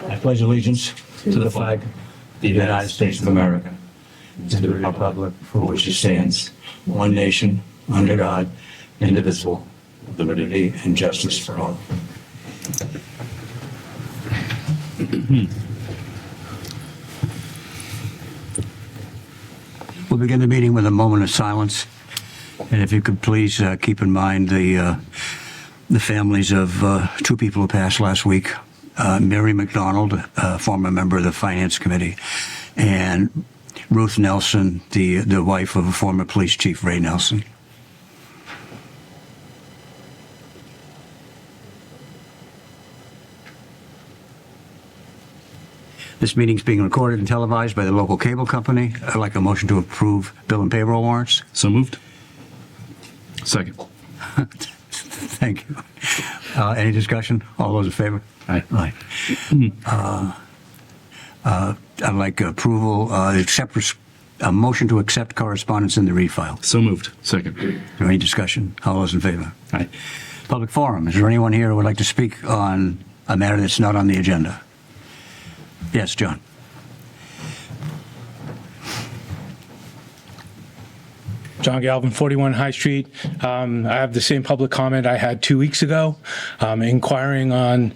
I pledge allegiance to the flag of the United States of America, and to the republic for which it stands, one nation, under God, indivisible, with liberty and justice for all. We'll begin the meeting with a moment of silence. And if you could please keep in mind the families of two people who passed last week. Mary McDonald, a former member of the Finance Committee, and Ruth Nelson, the wife of a former police chief, Ray Nelson. This meeting is being recorded and televised by the local cable company. I'd like a motion to approve bill and payroll warrants. So moved. Second. Thank you. Any discussion? All those in favor? Aye. I'd like approval, a motion to accept correspondence in the read file. So moved. Second. Is there any discussion? All those in favor? Aye. Public forum. Is there anyone here who would like to speak on a matter that's not on the agenda? Yes, John. John Galvin, 41 High Street. I have the same public comment I had 2 weeks ago, inquiring on,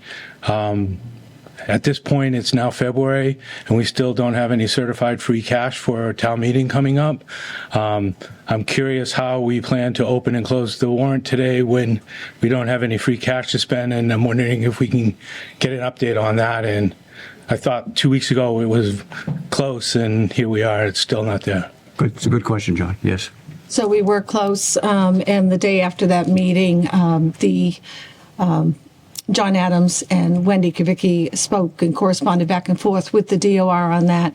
at this point, it's now February, and we still don't have any certified free cash for our town meeting coming up. I'm curious how we plan to open and close the warrant today when we don't have any free cash to spend, and I'm wondering if we can get an update on that. And I thought 2 weeks ago it was close, and here we are, it's still not there. Good. It's a good question, John. Yes. So we were close, and the day after that meeting, John Adams and Wendy Kavicki spoke and corresponded back and forth with the DOR on that.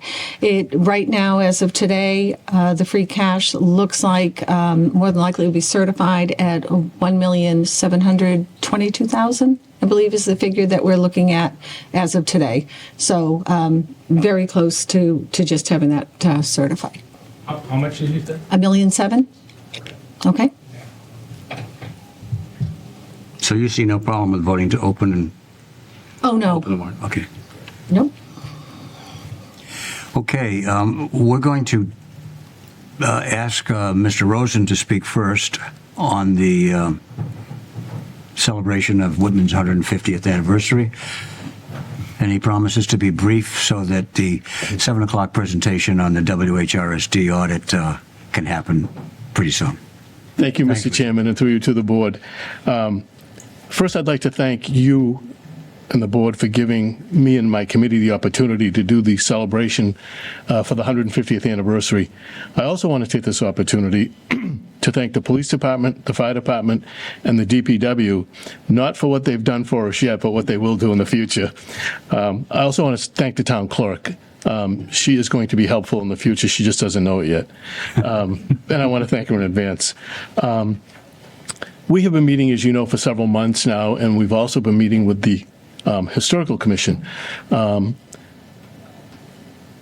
Right now, as of today, the free cash looks like more than likely will be certified at $1,722,000, I believe is the figure that we're looking at as of today. So very close to just having that certified. How much did you say? $1.7 million? Okay. So you see no problem with voting to open and Oh, no. open the warrant? Okay. Nope. Okay. We're going to ask Mr. Rosen to speak first on the celebration of Whitman's 150th anniversary. And he promises to be brief so that the 7 o'clock presentation on the WHRSD audit can happen pretty soon. Thank you, Mr. Chairman, and through you to the board. First, I'd like to thank you and the board for giving me and my committee the opportunity to do the celebration for the 150th anniversary. I also want to take this opportunity to thank the police department, the fire department, and the DPW, not for what they've done for us yet, but what they will do in the future. I also want to thank the town clerk. She is going to be helpful in the future. She just doesn't know it yet. And I want to thank her in advance. We have been meeting, as you know, for several months now, and we've also been meeting with the Historical Commission.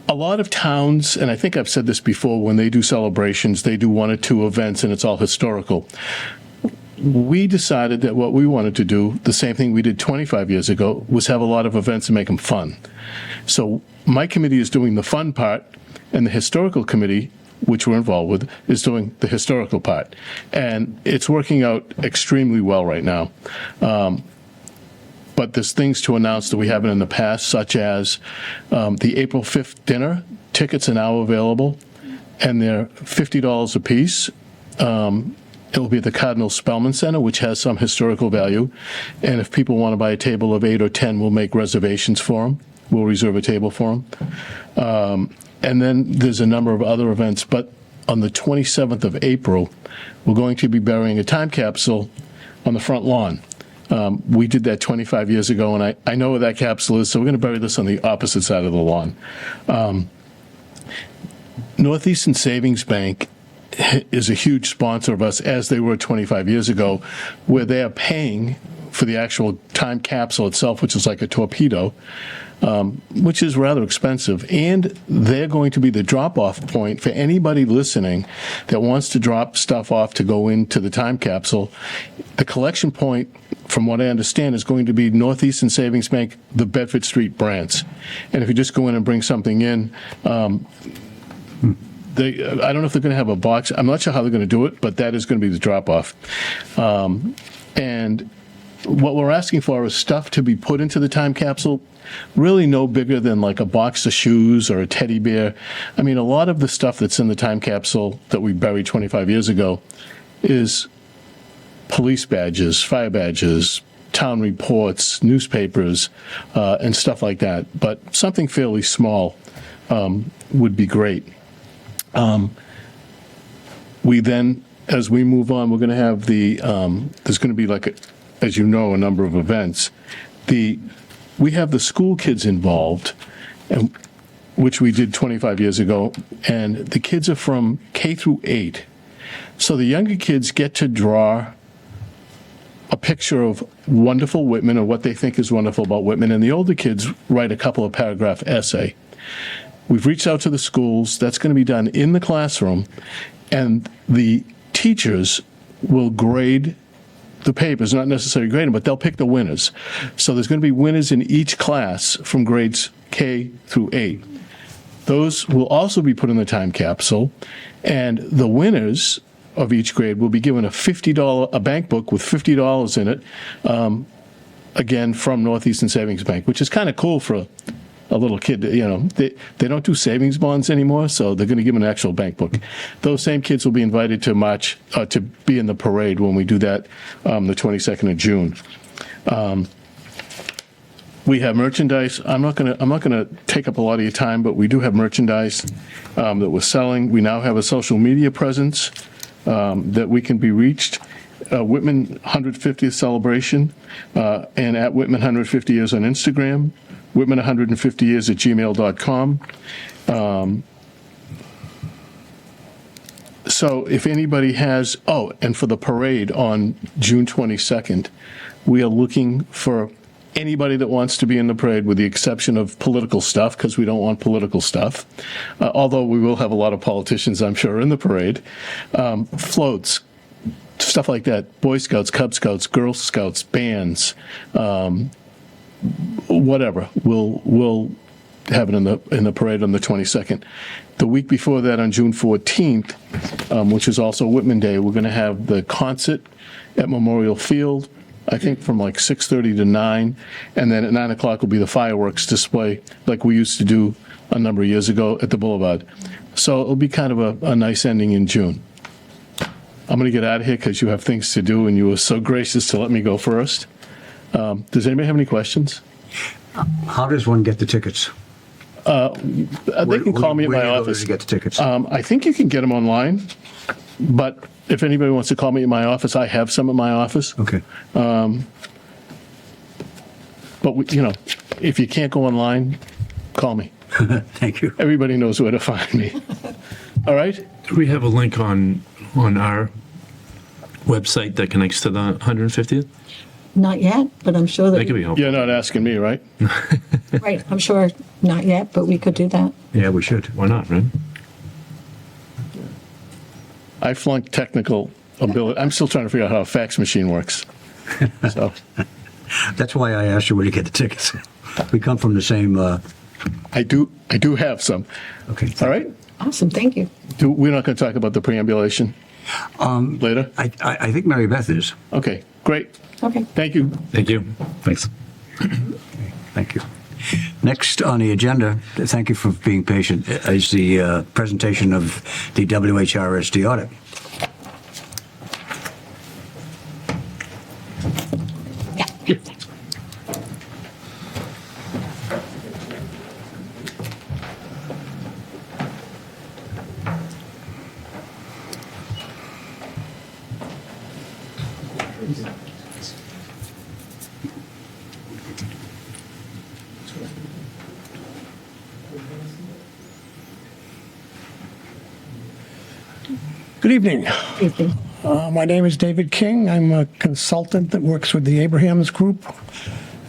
A lot of towns, and I think I've said this before, when they do celebrations, they do 1 or 2 events and it's all historical. We decided that what we wanted to do, the same thing we did 25 years ago, was have a lot of events and make them fun. So my committee is doing the fun part, and the Historical Committee, which we're involved with, is doing the historical part. And it's working out extremely well right now. But there's things to announce that we haven't in the past, such as the April 5th dinner. Tickets are now available, and they're $50 a piece. It will be at the Cardinal Spellman Center, which has some historical value. And if people want to buy a table of 8 or 10, we'll make reservations for them. We'll reserve a table for them. And then there's a number of other events. But on the 27th of April, we're going to be burying a time capsule on the front lawn. We did that 25 years ago, and I know where that capsule is, so we're going to bury this on the opposite side of the lawn. Northeastern Savings Bank is a huge sponsor of us, as they were 25 years ago, where they are paying for the actual time capsule itself, which is like a torpedo, which is rather expensive. And they're going to be the drop-off point for anybody listening that wants to drop stuff off to go into the time capsule. The collection point, from what I understand, is going to be Northeastern Savings Bank, the Bedford Street branch. And if you just go in and bring something in, I don't know if they're going to have a box. I'm not sure how they're going to do it, but that is going to be the drop-off. And what we're asking for is stuff to be put into the time capsule, really no bigger than like a box of shoes or a teddy bear. I mean, a lot of the stuff that's in the time capsule that we buried 25 years ago is police badges, fire badges, town reports, newspapers, and stuff like that. But something fairly small would be great. We then, as we move on, we're going to have there's going to be like, as you know, a number of events. We have the school kids involved, which we did 25 years ago, and the kids are from K through 8. So the younger kids get to draw a picture of wonderful Whitman or what they think is wonderful about Whitman, and the older kids write a couple of paragraph essay. We've reached out to the schools. That's going to be done in the classroom, and the teachers will grade the papers, not necessarily grade them, but they'll pick the winners. So there's going to be winners in each class from grades K through 8. Those will also be put in the time capsule, and the winners of each grade will be given a bank book with $50 in it, again, from Northeastern Savings Bank, which is kind of cool for a little kid. They don't do savings bonds anymore, so they're going to give them an actual bank book. Those same kids will be invited to march, to be in the parade when we do that the 22nd of June. We have merchandise. I'm not going to take up a lot of your time, but we do have merchandise that we're selling. We now have a social media presence that we can be reached. Whitman 150th celebration, and at Whitman 150 years on Instagram. Whitman 150 years at gmail.com. So if anybody has, and for the parade on June 22nd, we are looking for anybody that wants to be in the parade, with the exception of political stuff, because we don't want political stuff, although we will have a lot of politicians, I'm sure, in the parade. Floats, stuff like that, Boy Scouts, Cub Scouts, Girl Scouts, bands, whatever. We'll have it in the parade on the 22nd. The week before that, on June 14th, which is also Whitman Day, we're going to have the concert at Memorial Field, I think from like 6:30 to 9, and then at 9 o'clock will be the fireworks display like we used to do a number of years ago at the Boulevard. So it'll be kind of a nice ending in June. I'm going to get out of here because you have things to do, and you were so gracious to let me go first. Does anybody have any questions? How does one get the tickets? They can call me at my office. To get the tickets? I think you can get them online, but if anybody wants to call me at my office, I have some at my office. Okay. But if you can't go online, call me. Thank you. Everybody knows where to find me. All right? Do we have a link on our website that connects to the 150th? Not yet, but I'm sure That that, could be helpful. You're not asking me, right? right, I'm sure not yet, but we could do that. Yeah, we should. Why not, right? I flunked technical ability. I'm still trying to figure out how a fax machine works. So, That's why I asked you where to get the tickets. We come from the same, I do have some. okay. All right? Awesome, thank you. We're not going to talk about the preambulation later? I think Mary Beth is. Okay, great. Okay. Thank you. Thank you. Thanks. Thank you. Next on the agenda, thank you for being patient, is the presentation of the WHRSD audit. Yeah. Good evening. Evening. My name is David King. I'm a consultant that works with the Abrahams Group,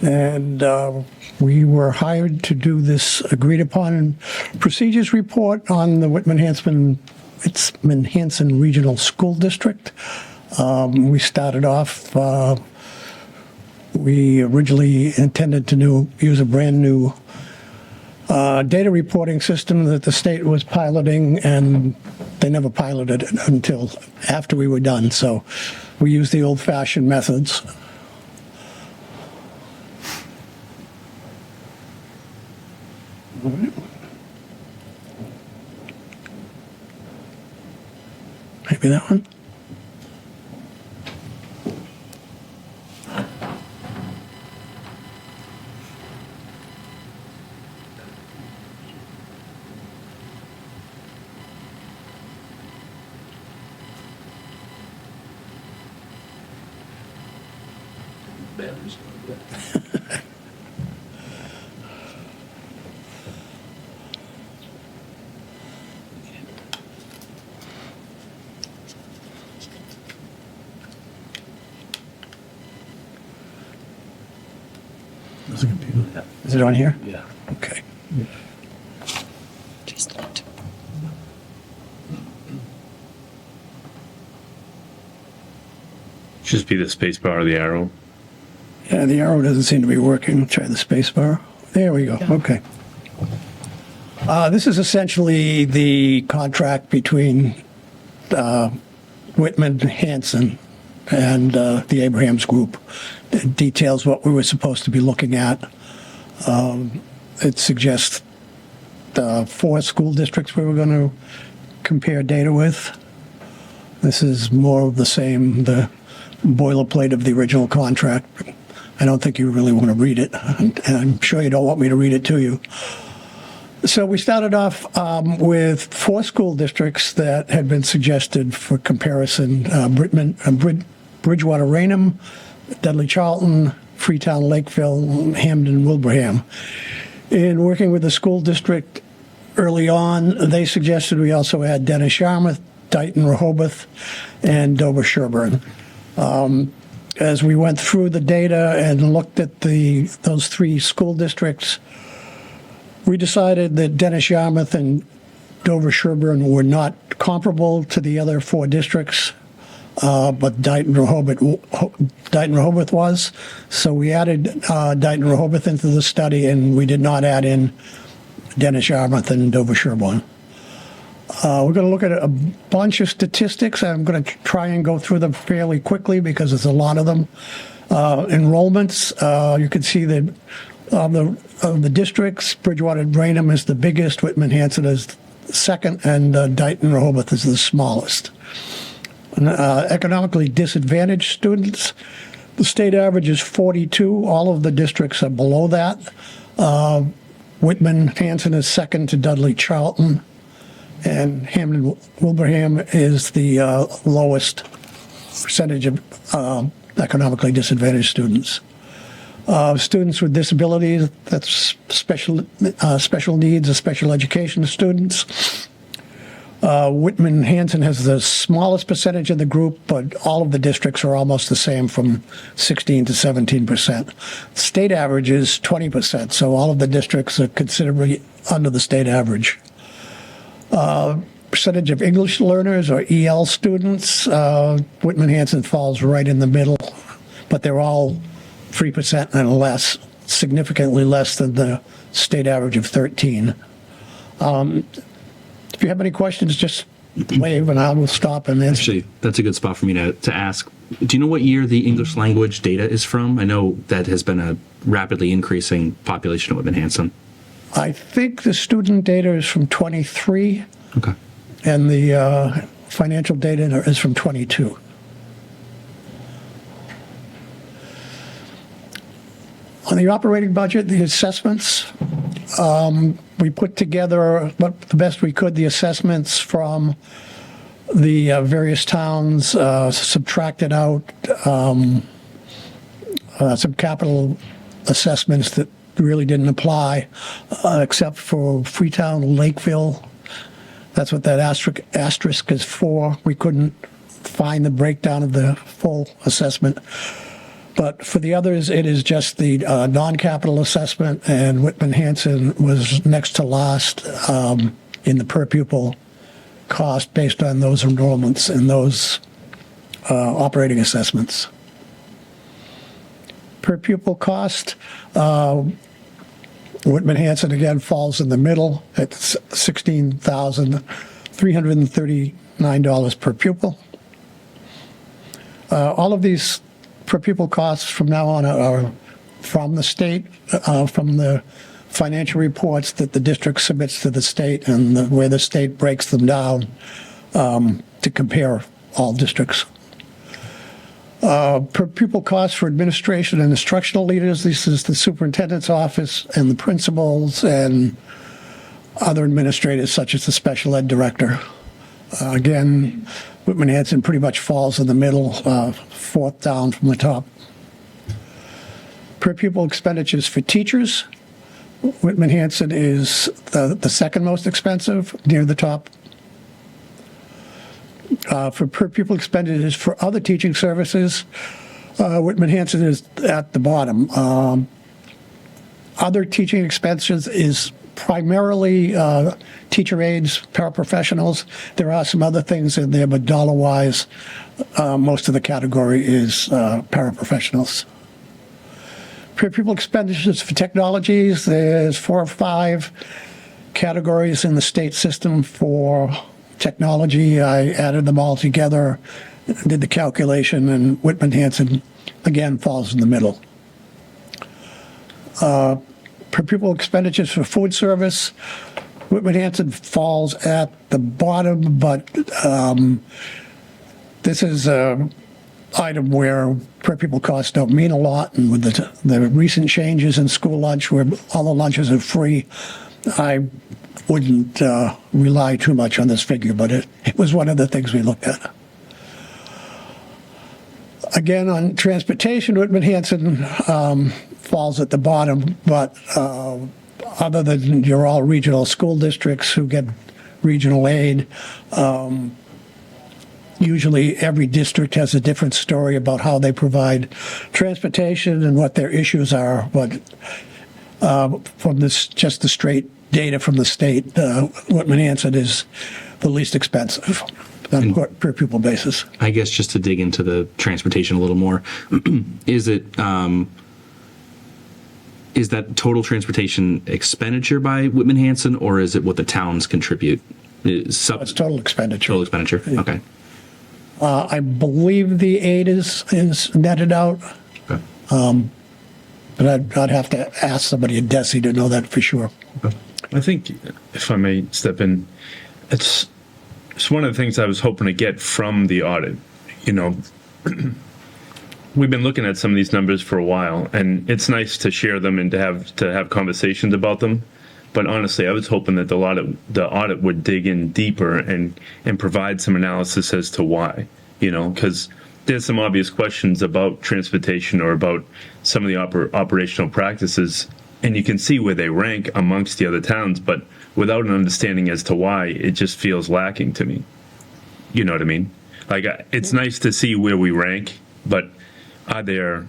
and we were hired to do this agreed-upon procedures report on the Whitman-Hanson Regional School District. We started off, we originally intended to use a brand-new data reporting system that the state was piloting, and they never piloted it until after we were done. So we used the old-fashioned methods. Maybe that one. Is it on here? Yeah. Okay. Just not. Should just be the space bar or the arrow. Yeah, the arrow doesn't seem to be working. Try the space bar. There we go. Okay. This is essentially the contract between Whitman, Hanson, and the Abrahams Group. It details what we were supposed to be looking at. It suggests 4 school districts we were going to compare data with. This is more of the same, the boilerplate of the original contract. I don't think you really want to read it, and I'm sure you don't want me to read it to you. So we started off with 4 school districts that had been suggested for comparison: Bridgewater, Raynham, Dudley Charlton, Freetown, Lakeville, Hamden, Wilbraham. In working with the school district early on, they suggested we also add Dennis Yarmouth, Dighton, Rehoboth, and Dover Sherburne. As we went through the data and looked at those 3 school districts, we decided that Dennis Yarmouth and Dover Sherburne were not comparable to the other 4 districts, but Dighton Rehoboth was. So we added Dighton Rehoboth into the study, and we did not add in Dennis Yarmouth and Dover Sherburne. We're going to look at a bunch of statistics. I'm going to try and go through them fairly quickly because there's a lot of them. Enrollments, you can see that of the districts, Bridgewater and Raynham is the biggest, Whitman-Hanson is second, and Dighton Rehoboth is the smallest. Economically disadvantaged students, the state average is 42. All of the districts are below that. Whitman-Hanson is second to Dudley Charlton, and Hamden Wilbraham is the lowest percentage of economically disadvantaged students. Students with disabilities, that's special needs or special education students. Whitman-Hanson has the smallest percentage of the group, but all of the districts are almost the same, from 16 to 17%. State average is 20%, so all of the districts are considerably under the state average. Percentage of English learners or EL students, Whitman-Hanson falls right in the middle, but they're all 3% and less, significantly less than the state average of 13. If you have any questions, just wave and I will stop and answer. Actually, that's a good spot for me to ask. Do you know what year the English language data is from? I know that has been a rapidly increasing population at Whitman-Hanson. I think the student data is from 23. Okay. And the financial data is from 22. On the operating budget, the assessments, we put together the best we could, the assessments from the various towns, subtracted out some capital assessments that really didn't apply, except for Freetown, Lakeville. That's what that asterisk is for. We couldn't find the breakdown of the full assessment. But for the others, it is just the non-capital assessment, and Whitman-Hanson was next to last in the per pupil cost based on those enrollments and those operating assessments. Per pupil cost, Whitman-Hanson again falls in the middle at $16,339 per pupil. All of these per pupil costs from now on are from the state, from the financial reports that the district submits to the state, and where the state breaks them down to compare all districts. Per pupil costs for administration and instructional leaders, this is the superintendent's office and the principals and other administrators such as the special ed director. Again, Whitman-Hanson pretty much falls in the middle, fourth down from the top. Per pupil expenditures for teachers, Whitman-Hanson is the second most expensive, near the top. For per pupil expenditures for other teaching services, Whitman-Hanson is at the bottom. Other teaching expenses is primarily teacher aides, paraprofessionals. There are some other things in there, but dollar-wise, most of the category is paraprofessionals. Per pupil expenditures for technologies, there's 4 or 5 categories in the state system for technology. I added them all together, did the calculation, and Whitman-Hanson again falls in the middle. Per pupil expenditures for food service, Whitman-Hanson falls at the bottom, but this is an item where per pupil costs don't mean a lot, and with the recent changes in school lunch where all the lunches are free, I wouldn't rely too much on this figure, but it was one of the things we looked at. Again, on transportation, Whitman-Hanson falls at the bottom, but other than your all regional school districts who get regional aid, usually every district has a different story about how they provide transportation and what their issues are. But from this, just the straight data from the state, Whitman-Hanson is the least expensive on a per pupil basis. I guess just to dig into the transportation a little more, is that total transportation expenditure by Whitman-Hanson, or is it what the towns contribute? It's total expenditure. Total expenditure. Okay. I believe the aid is netted out. Okay. But I'd have to ask somebody at DESI to know that for sure. Okay. I think, if I may step in, it's one of the things I was hoping to get from the audit. You know, we've been looking at some of these numbers for a while, and it's nice to share them and to have conversations about them. But honestly, I was hoping that the audit would dig in deeper and provide some analysis as to why. You know, because there's some obvious questions about transportation or about some of the operational practices, and you can see where they rank amongst the other towns, but without an understanding as to why, it just feels lacking to me. You know what I mean? Like, it's nice to see where we rank, but are there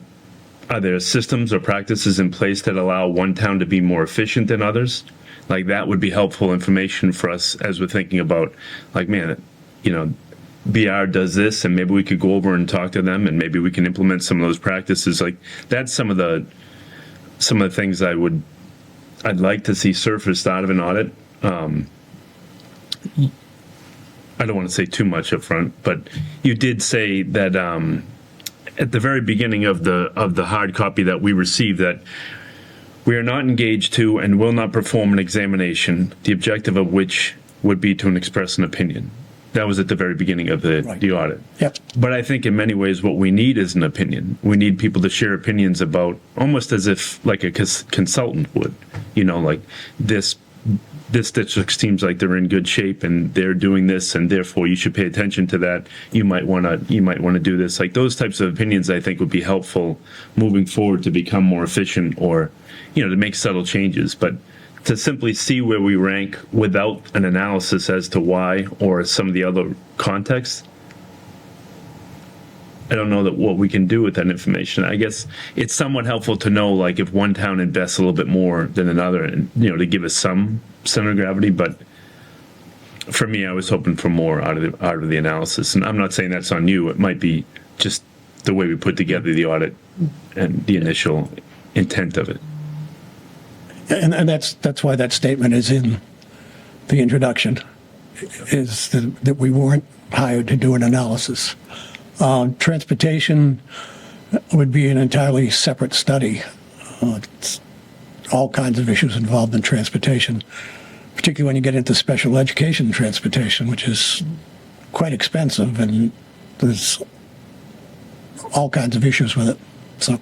systems or practices in place that allow one town to be more efficient than others? Like, that would be helpful information for us as we're thinking about, like, man, you know, BR does this, and maybe we could go over and talk to them, and maybe we can implement some of those practices. Like, that's some of the things I'd like to see surfaced out of an audit. I don't want to say too much up front, but you did say that at the very beginning of the hard copy that we received, that we are not engaged to and will not perform an examination, the objective of which would be to express an opinion. That was at the very beginning of the audit. Yep. But I think in many ways what we need is an opinion. We need people to share opinions about, almost as if like a consultant would, you know, like this district seems like they're in good shape and they're doing this, and therefore you should pay attention to that. You might want to do this. Like, those types of opinions I think would be helpful moving forward to become more efficient, or, you know, to make subtle changes. But to simply see where we rank without an analysis as to why or some of the other context, I don't know that what we can do with that information. I guess it's somewhat helpful to know, like, if one town invests a little bit more than another, and to give us some center of gravity. But for me, I was hoping for more out of the analysis, and I'm not saying that's on you. It might be just the way we put together the audit and the initial intent of it. And that's why that statement is in the introduction, is that we weren't hired to do an analysis. Transportation would be an entirely separate study. It's all kinds of issues involved in transportation, particularly when you get into special education transportation, which is quite expensive, and there's all kinds of issues with it. So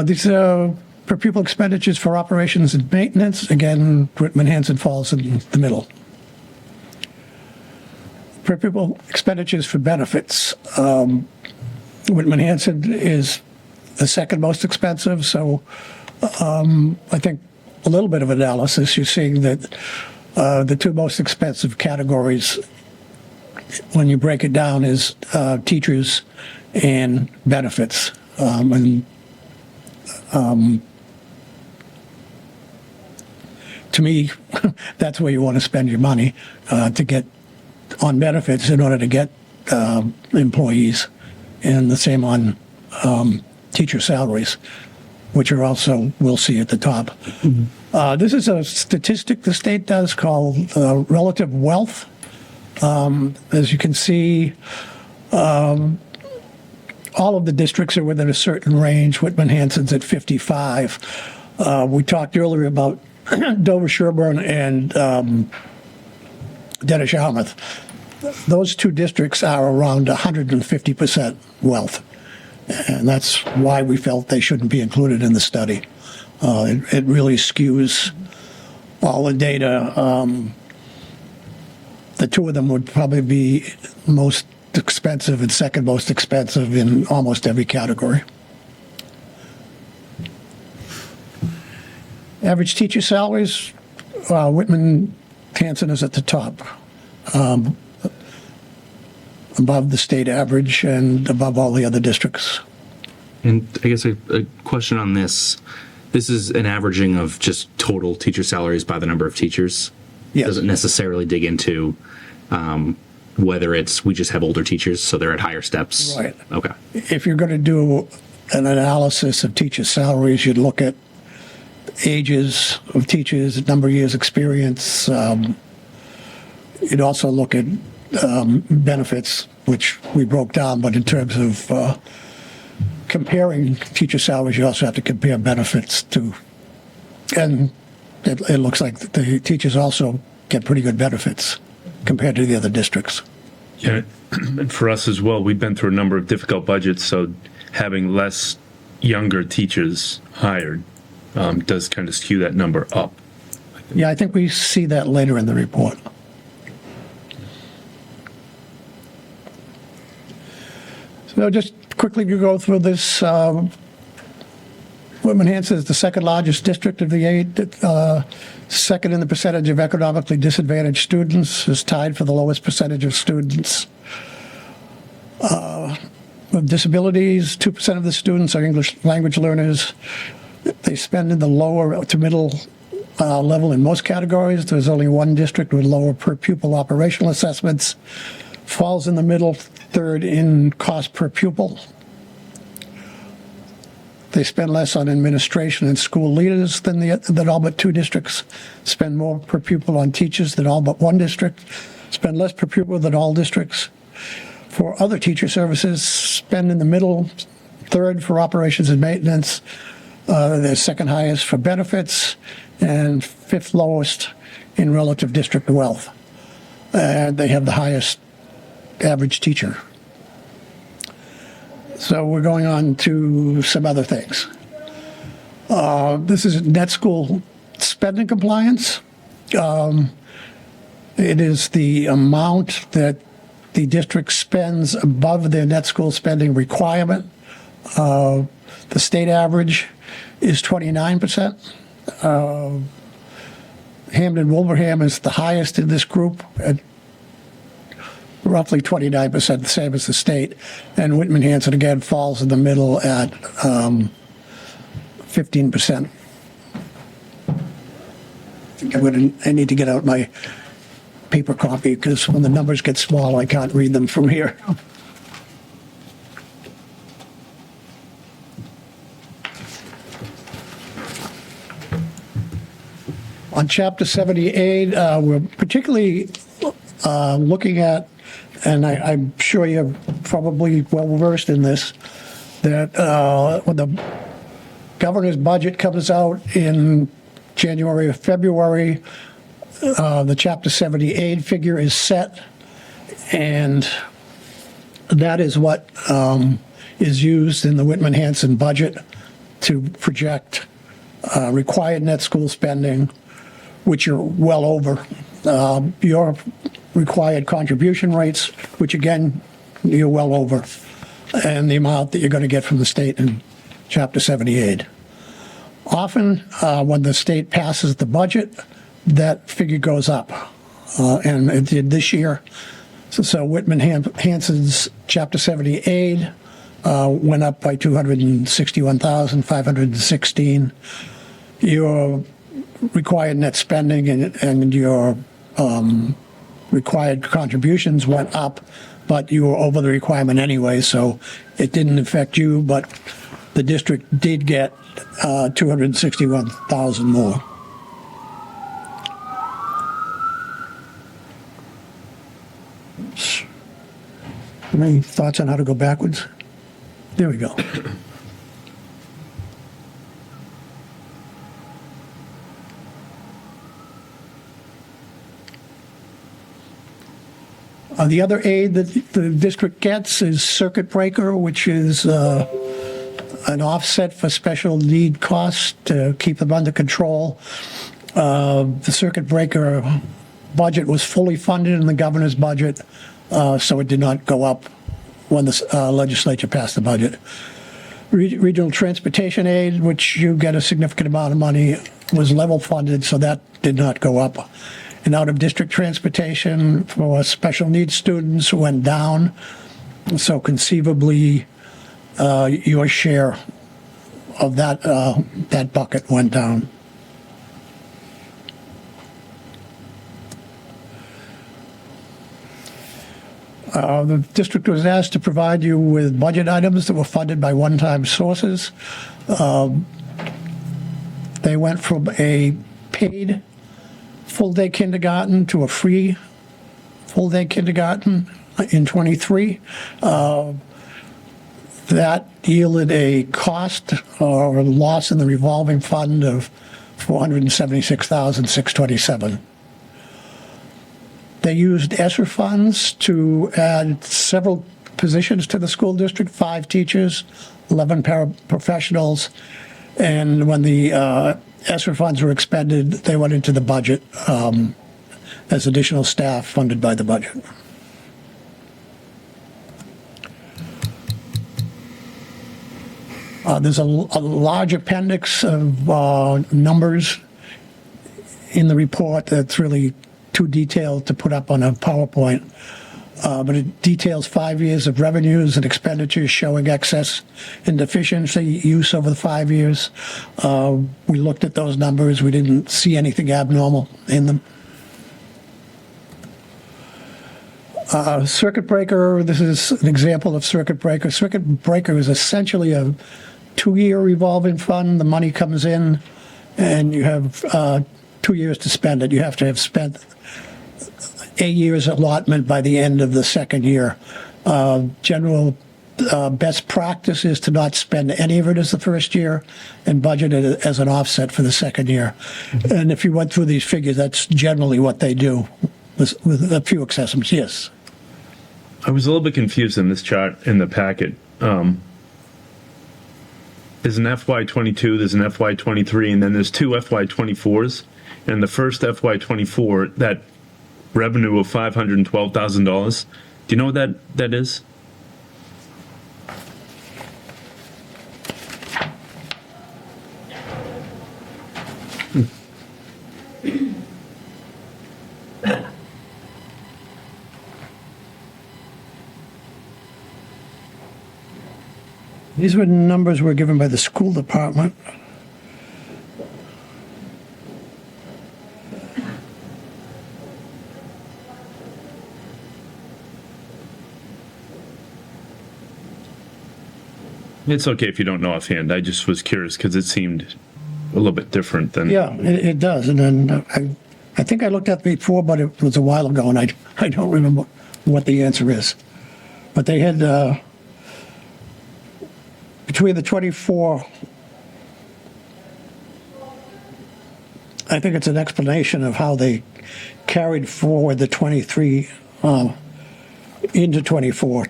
these are per pupil expenditures for operations and maintenance. Again, Whitman-Hanson falls in the middle. Per pupil expenditures for benefits. Whitman-Hanson is the second most expensive, so I think a little bit of analysis, you're seeing that the two most expensive categories, when you break it down, is teachers and benefits. To me, that's where you want to spend your money to get on benefits in order to get employees, and the same on teacher salaries, which are also, we'll see at the top. Mm-hmm. This is a statistic the state does called relative wealth. As you can see, all of the districts are within a certain range. Whitman-Hanson's at 55. We talked earlier about Dover, Sherburne, and Dennis Yarmouth. Those two districts are around 150% wealth. And that's why we felt they shouldn't be included in the study. It really skews all the data. The two of them would probably be most expensive and second most expensive in almost every category. Average teacher salaries, Whitman-Hanson is at the top, above the state average and above all the other districts. And I guess a question on this. This is an averaging of just total teacher salaries by the number of teachers. Yes. Doesn't necessarily dig into whether it's we just have older teachers, so they're at higher steps. Right. Okay. If you're going to do an analysis of teacher salaries, you'd look at ages of teachers, number of years experience. You'd also look at benefits, which we broke down, but in terms of comparing teacher salaries, you also have to compare benefits to, and it looks like the teachers also get pretty good benefits compared to the other districts. Yeah, and for us as well, we've been through a number of difficult budgets, so having less younger teachers hired does kind of skew that number up. Yeah, I think we see that later in the report. So just quickly to go through this, Whitman-Hanson is the second largest district of the 8, second in the percentage of economically disadvantaged students, is tied for the lowest percentage of students with disabilities. 2% of the students are English language learners. They spend in the lower to middle level in most categories. There's only one district with lower per pupil operational assessments. Falls in the middle, third in cost per pupil. They spend less on administration and school leaders than all but 2 districts. Spend more per pupil on teachers than all but 1 district. Spend less per pupil than all districts. For other teacher services, spend in the middle, third for operations and maintenance. They're second highest for benefits and 5th lowest in relative district wealth. And they have the highest average teacher. So we're going on to some other things. This is net school spending compliance. It is the amount that the district spends above their net school spending requirement. The state average is 29%. Hamden Wilbraham is the highest in this group at roughly 29%, the same as the state. And Whitman-Hanson, again, falls in the middle at 15%. I need to get out my paper copy because when the numbers get small, I can't read them from here. On Chapter 78, we're particularly looking at, and I'm sure you're probably well versed in this, that when the governor's budget comes out in January or February, the Chapter 78 figure is set, and that is what is used in the Whitman-Hanson budget to project required net school spending, which are well over your required contribution rates, which again, you're well over, and the amount that you're going to get from the state in Chapter 78. Often, when the state passes the budget, that figure goes up, and it did this year. So Whitman-Hanson's Chapter 78 went up by $261,516. Your required net spending and your required contributions went up, but you were over the requirement anyway, so it didn't affect you, but the district did get $261,000 more. Any thoughts on how to go backwards? There we go. The other aid that the district gets is circuit breaker, which is an offset for special need costs to keep them under control. The circuit breaker budget was fully funded in the governor's budget, so it did not go up when the legislature passed the budget. Regional transportation aid, which you get a significant amount of money, was level funded, so that did not go up. And out-of-district transportation for special needs students went down, so conceivably your share of that bucket went down. The district was asked to provide you with budget items that were funded by one-time sources. They went from a paid full-day kindergarten to a free full-day kindergarten in '23. That yielded a cost or a loss in the revolving fund of $476,627. They used ESSER funds to add several positions to the school district, 5 teachers, 11 paraprofessionals, and when the ESSER funds were expended, they went into the budget as additional staff funded by the budget. There's a large appendix of numbers in the report that's really too detailed to put up on a PowerPoint, but it details 5 years of revenues and expenditures showing excess and deficiency use over the 5 years. We looked at those numbers. We didn't see anything abnormal in them. Circuit breaker, this is an example of circuit breaker. Circuit breaker is essentially a 2-year revolving fund. The money comes in and you have 2 years to spend it. You have to have spent a year's allotment by the end of the second year. General best practice is to not spend any of it as the first year and budget it as an offset for the second year. And if you went through these figures, that's generally what they do, with a few exceptions. Yes. I was a little bit confused in this chart in the packet. There's an FY22, there's an FY23, and then there's 2 FY24s. And the first FY24, that revenue of $512,000, do you know what that is? These were numbers were given by the school department. It's okay if you don't know offhand. I just was curious because it seemed a little bit different than. Yeah, it does. And then I think I looked at it before, but it was a while ago, and I don't remember what the answer is. But they had, between the 24, I think it's an explanation of how they carried forward the 23 into 24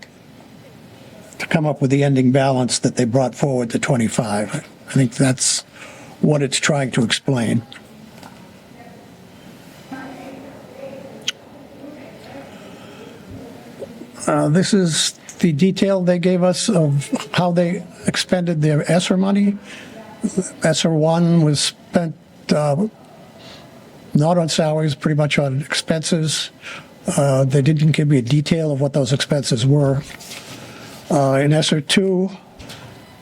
to come up with the ending balance that they brought forward to 25. I think that's what it's trying to explain. This is the detail they gave us of how they expended their ESSER money. ESSER 1 was spent not on salaries, pretty much on expenses. They didn't give me a detail of what those expenses were. In ESSER 2,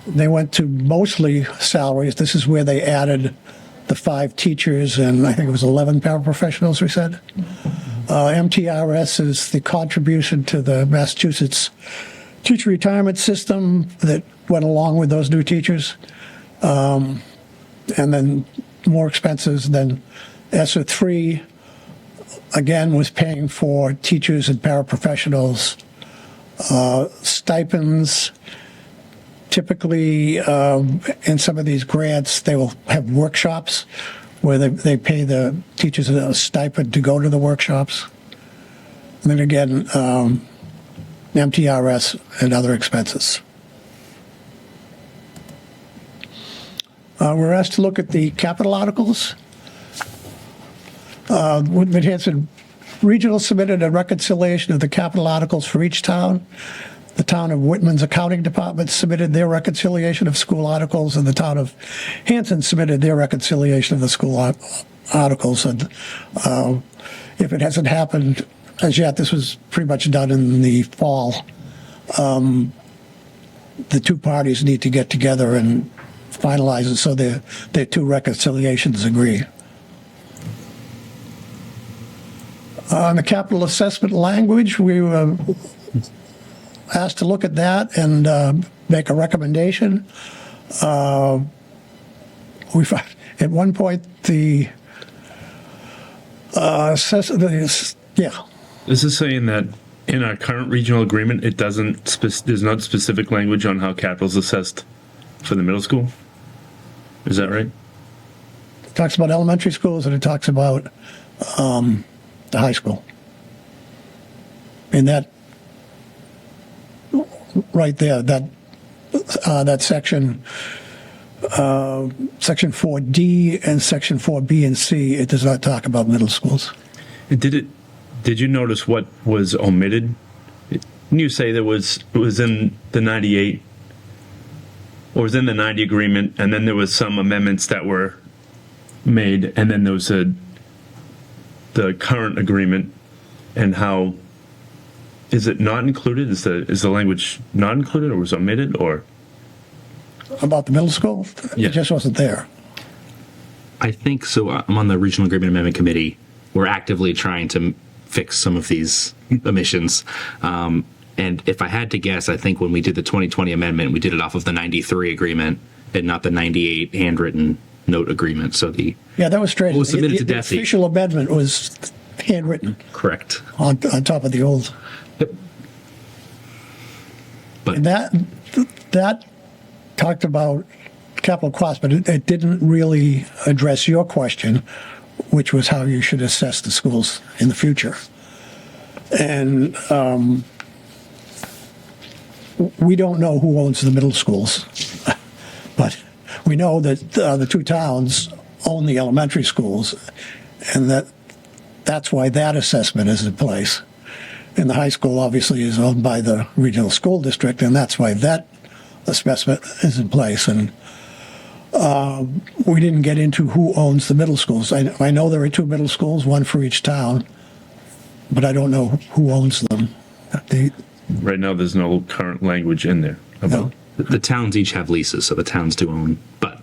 they went to mostly salaries. This is where they added the 5 teachers and I think it was 11 paraprofessionals, we said. MTRS is the contribution to the Massachusetts teacher retirement system that went along with those new teachers. And then more expenses than ESSER 3, again, was paying for teachers and paraprofessionals. Stipends, typically in some of these grants, they will have workshops where they pay the teachers a stipend to go to the workshops. And then again, MTRS and other expenses. We're asked to look at the capital articles. Whitman Hanson Regional submitted a reconciliation of the capital articles for each town. The town of Whitman's accounting department submitted their reconciliation of school articles, and the town of Hanson submitted their reconciliation of the school articles. And if it hasn't happened as yet, this was pretty much done in the fall. The two parties need to get together and finalize it so their two reconciliations agree. On the capital assessment language, we were asked to look at that and make a recommendation. We found, at one point, the yeah. This is saying that in our current regional agreement, it doesn't, there's not specific language on how capital is assessed for the middle school? Is that right? It talks about elementary schools and it talks about the high school. And that, right there, that section, section 4D and section 4B and C, it does not talk about middle schools. Did you notice what was omitted? Didn't you say it was in the 98, or was in the 90 agreement, and then there was some amendments that were made, and then there was the current agreement, and how is it not included? Is the language not included, or was omitted, or? About the middle school? Yeah. It just wasn't there. I think so. I'm on the Regional Agreement Amendment Committee. We're actively trying to fix some of these omissions. And if I had to guess, I think when we did the 2020 amendment, we did it off of the 93 agreement and not the 98 handwritten note agreement. So Yeah, that was straight. What was submitted to the DESE. official amendment was handwritten correct. on top of the old. Yep. But And that talked about capital costs, but it didn't really address your question, which was how you should assess the schools in the future. And we don't know who owns the middle schools, but we know that the two towns own the elementary schools, and that's why that assessment is in place. And the high school obviously is owned by the regional school district, and that's why that assessment is in place. And we didn't get into who owns the middle schools. I know there are two middle schools, one for each town, but I don't know who owns them. Right now, there's no current language in there about The towns each have leases, so the towns do own, but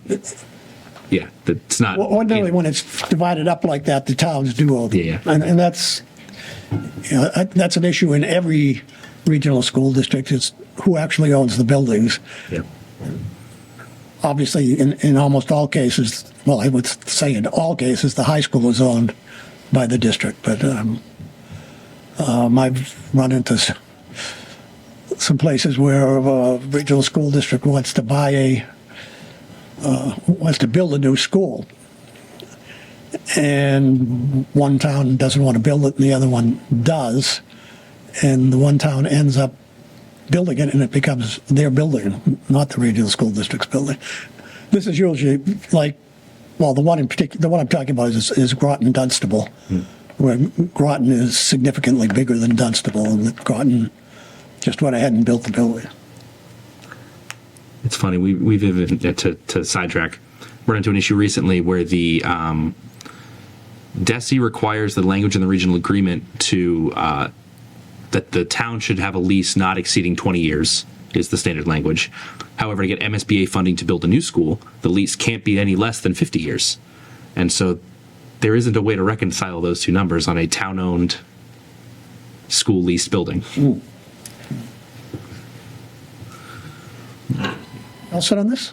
yeah, it's not. Ordinarily, when it's divided up like that, the towns do own. Yeah. And that's, that's an issue in every regional school district, is who actually owns the buildings. Yeah. Obviously, in almost all cases, well, I would say in all cases, the high school is owned by the district. But I've run into some places where a regional school district wants to build a new school, and one town doesn't want to build it, and the other one does, and the one town ends up building it, and it becomes their building, not the regional school district's building. This is usually like, well, the one in particular, the one I'm talking about is Groton Dunstable, where Groton is significantly bigger than Dunstable, and Groton just went ahead and built the building. It's funny. We've even to sidetrack, run into an issue recently where the DESE requires the language in the regional agreement to that the town should have a lease not exceeding 20 years is the standard language. However, to get MSBA funding to build a new school, the lease can't be any less than 50 years, and so there isn't a way to reconcile those two numbers on a town-owned school leased building. All set on this?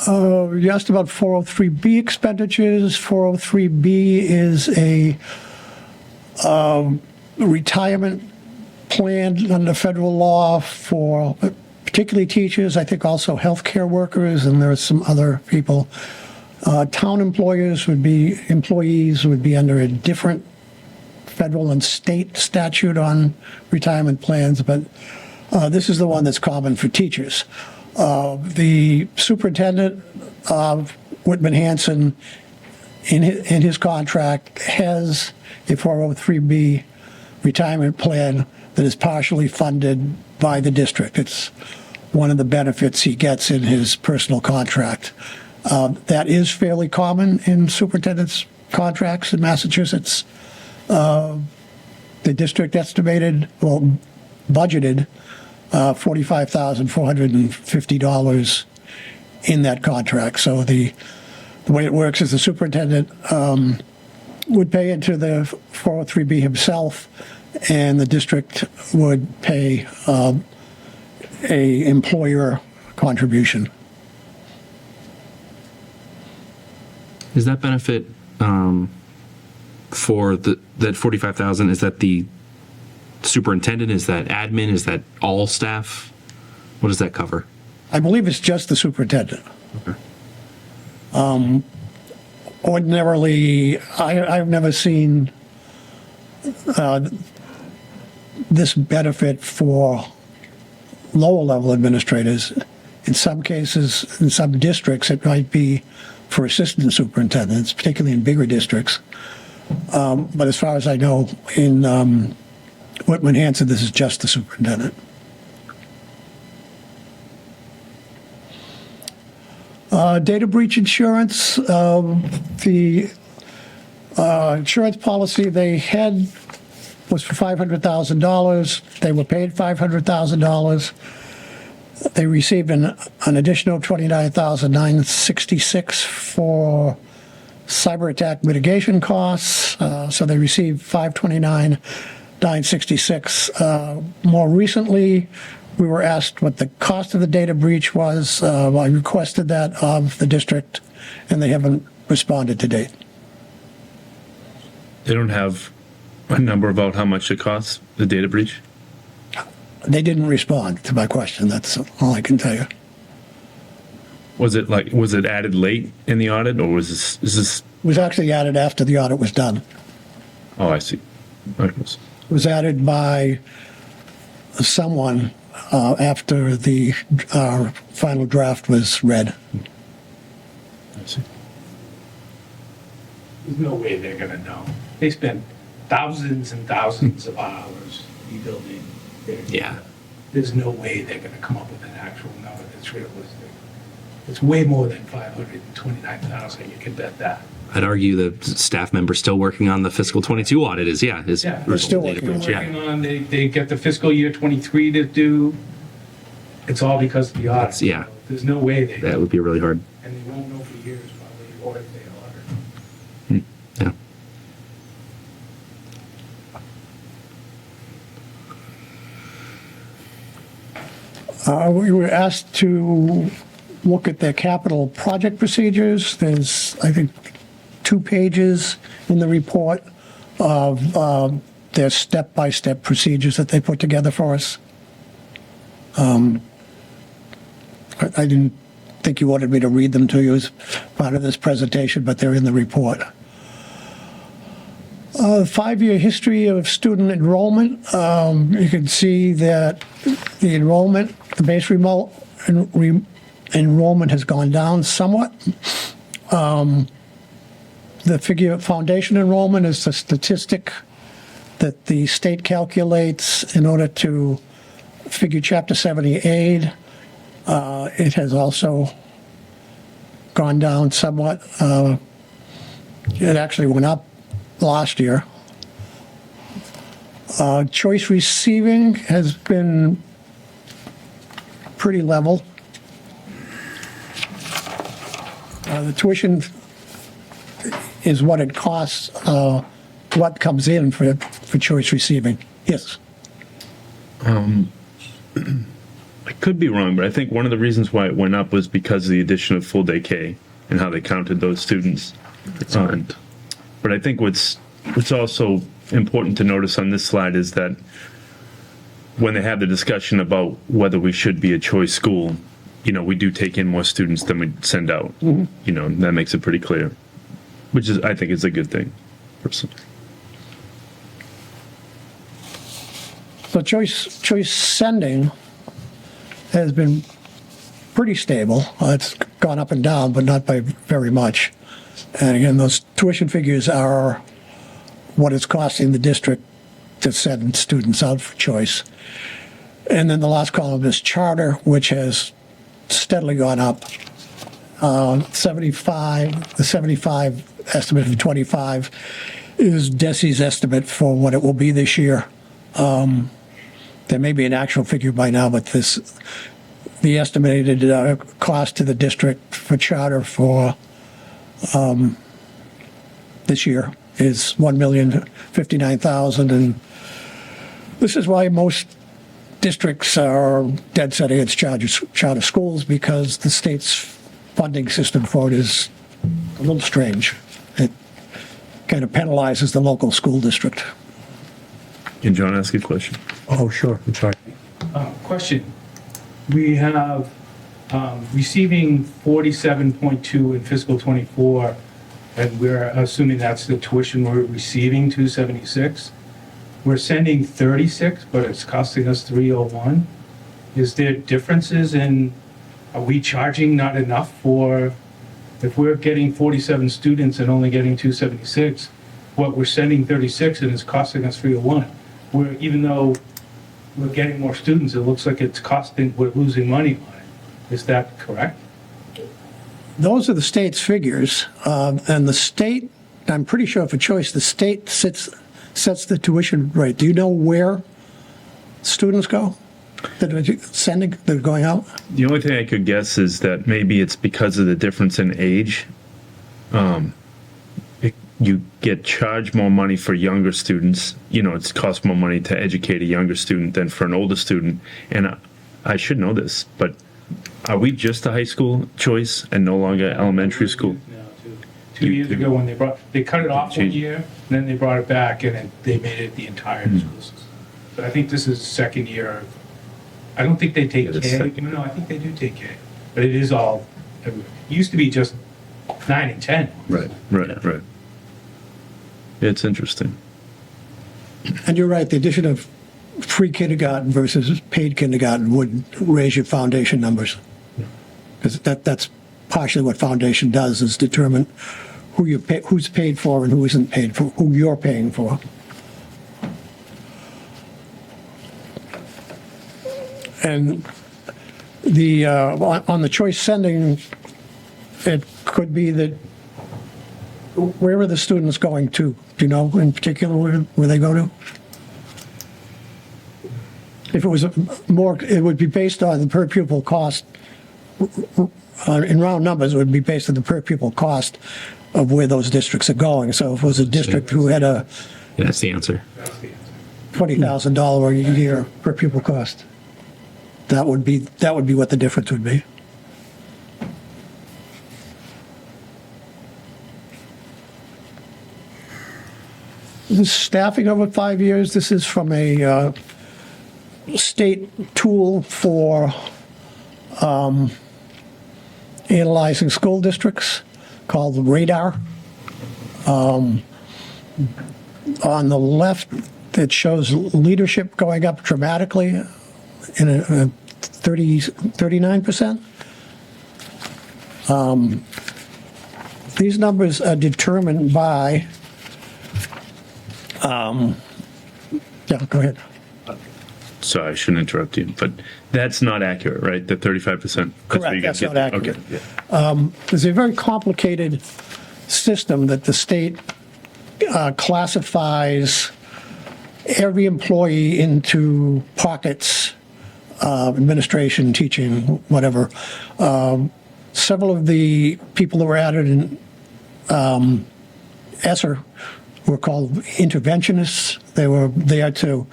You asked about 403B expenditures. 403B is a retirement plan under federal law for particularly teachers, I think also healthcare workers, and there are some other people. Town employees would be under a different federal and state statute on retirement plans, but this is the one that's common for teachers. The superintendent of Whitman Hanson, in his contract, has a 403B retirement plan that is partially funded by the district. It's one of the benefits he gets in his personal contract. That is fairly common in superintendent's contracts in Massachusetts. The district budgeted $45,450 in that contract. So the way it works is the superintendent would pay into the 403B himself, and the district would pay a employer contribution. Is that benefit for that 45,000? Is that the superintendent? Is that admin? Is that all staff? What does that cover? I believe it's just the superintendent. Okay. Ordinarily, I've never seen this benefit for lower level administrators. In some cases, in some districts, it might be for assistant superintendents, particularly in bigger districts. But as far as I know, in Whitman Hanson, this is just the superintendent. Data breach insurance, the insurance policy they had was for $500,000. They were paid $500,000. They received an additional $29,966 for cyber attack mitigation costs. So they received $529,966. More recently, we were asked what the cost of the data breach was. I requested that of the district, and they haven't responded to date. They don't have a number about how much it costs, the data breach? They didn't respond to my question. That's all I can tell you. Was it added late in the audit, or is this? It was actually added after the audit was done. Oh, I see. Okay. It was added by someone after the final draft was read. I see. There's no way they're gonna know. They spent thousands and thousands of hours rebuilding their data. Yeah. There's no way they're gonna come up with an actual number that's realistic. It's way more than 529,000, you can bet that. I'd argue the staff member still working on the fiscal 22 audit is Yeah, we're still data working on breach, working on, they get the fiscal year 23 to do. It's all because of the audit. That's- yeah. There's no way they, That would be really hard. and they won't know for years probably, or if they audit. Yeah. We were asked to look at their capital project procedures. There's, I think, 2 pages in the report of their step-by-step procedures that they put together for us. I didn't think you wanted me to read them to you as part of this presentation, but they're in the report. 5-year history of student enrollment. You can see that the enrollment, the base remote enrollment has gone down somewhat. The figure of foundation enrollment is the statistic that the state calculates in order to figure Chapter 70 aid. It has also gone down somewhat. It actually went up last year. Choice receiving has been pretty level. The tuition is what it costs, what comes in for choice receiving. Yes. I could be wrong, but I think one of the reasons why it went up was because of the addition of full day K and how they counted those students. But I think what's also important to notice on this slide is that when they have the discussion about whether we should be a choice school, we do take in more students than we send out. That makes it pretty clear, which is, I think, is a good thing, personally. So choice sending has been pretty stable. It's gone up and down, but not by very much. And again, those tuition figures are what it's costing the district to send students out for choice. And then the last column is charter, which has steadily gone up. The 75 estimate of 25 is DESI's estimate for what it will be this year. There may be an actual figure by now, but the estimated cost to the district for charter for this year is $1,059,000, and this is why most districts are dead set against charter schools, because the state's funding system for it is a little strange. It kind of penalizes the local school district. Can John ask a question? Oh, sure, I'm sorry. Question. We have receiving 47.2 in fiscal 24, and we're assuming that's the tuition we're receiving, 276. We're sending 36, but it's costing us 301. Is there differences in, are we charging not enough for, if we're getting 47 students and only getting 276, what we're sending 36 and it's costing us 301? Even though we're getting more students, it looks like it's costing, we're losing money on it. Is that correct? Those are the state's figures, and the state, I'm pretty sure for choice, the state sets the tuition rate. Do you know where students go that are going out? The only thing I could guess is that maybe it's because of the difference in age. You get charged more money for younger students. It costs more money to educate a younger student than for an older student. And I should know this, but are we just a high school choice and no longer elementary school? No, 2 years ago when they cut it off 1 year, and then they brought it back and they made it the entire school system. But I think this is second year. I don't think they take Yeah, it's K. second. No, I think they do take K. But it is all, it used to be just 9 and 10. Right. It's interesting. And you're right, the addition of free kindergarten versus paid kindergarten would raise your foundation numbers. Because that's partially what foundation does, is determine who's paid for and who isn't paid for, who you're paying for. And on the choice sending, it could be that Where are the students going to? Do you know in particular where they go to? If it was it would be based on the per pupil cost. In round numbers, it would be based on the per pupil cost of where those districts are going. So if it was a district who had a Yeah, that's the answer. $20,000 a year per pupil cost, that would be what the difference would be. This is staffing over 5 years. This is from a state tool for analyzing school districts called Radar. On the left, it shows leadership going up dramatically in a 39%. These numbers are determined by, yeah, go ahead. Sorry, I shouldn't interrupt you, but that's not accurate, right? The 35%. Correct, that's not accurate. Okay, yeah. There's a very complicated system that the state classifies every employee into pockets, administration, teaching, whatever. Several of the people that were added in ESSER were called interventionists. They were there to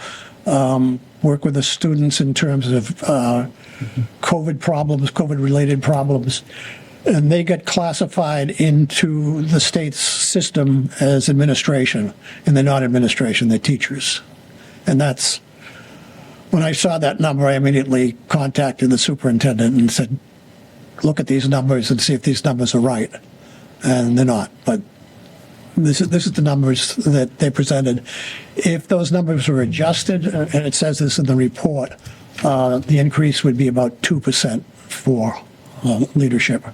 work with the students in terms of COVID problems, COVID-related problems. And they get classified into the state's system as administration, and they're not administration, they're teachers. And that's, when I saw that number, I immediately contacted the superintendent and said, look at these numbers and see if these numbers are right. And they're not, but this is the numbers that they presented. If those numbers were adjusted, and it says this in the report, the increase would be about 2% for leadership.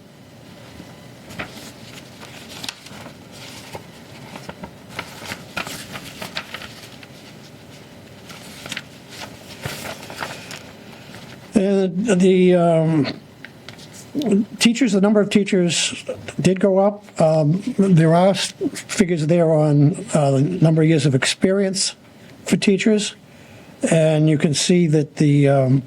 And the teachers, the number of teachers did go up. There are figures there on the number of years of experience for teachers, and you can see that the